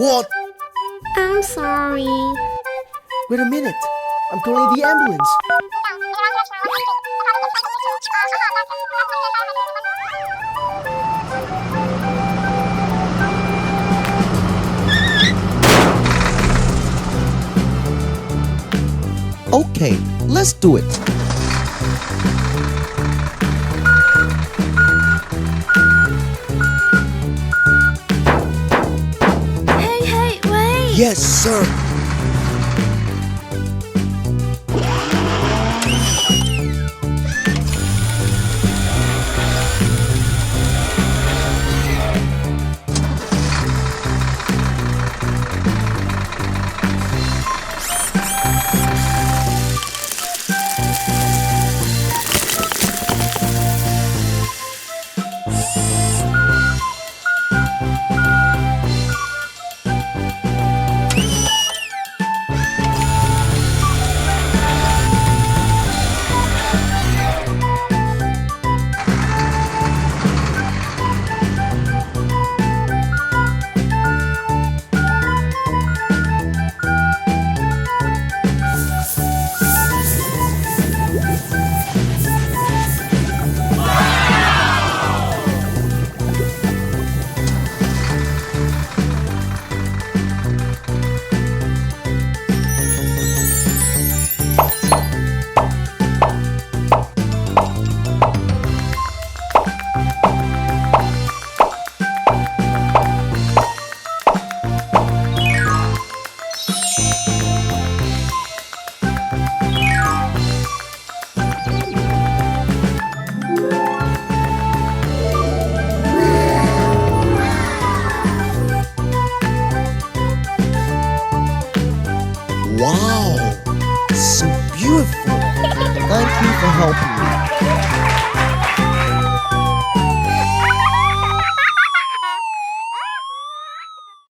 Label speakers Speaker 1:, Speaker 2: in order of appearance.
Speaker 1: What?
Speaker 2: I'm sorry.
Speaker 1: Wait a minute. I'm calling the ambulance. Okay, let's do it.
Speaker 2: Hey, wait!
Speaker 1: Yes, sir. Wow, so beautiful. Thank you for helping me.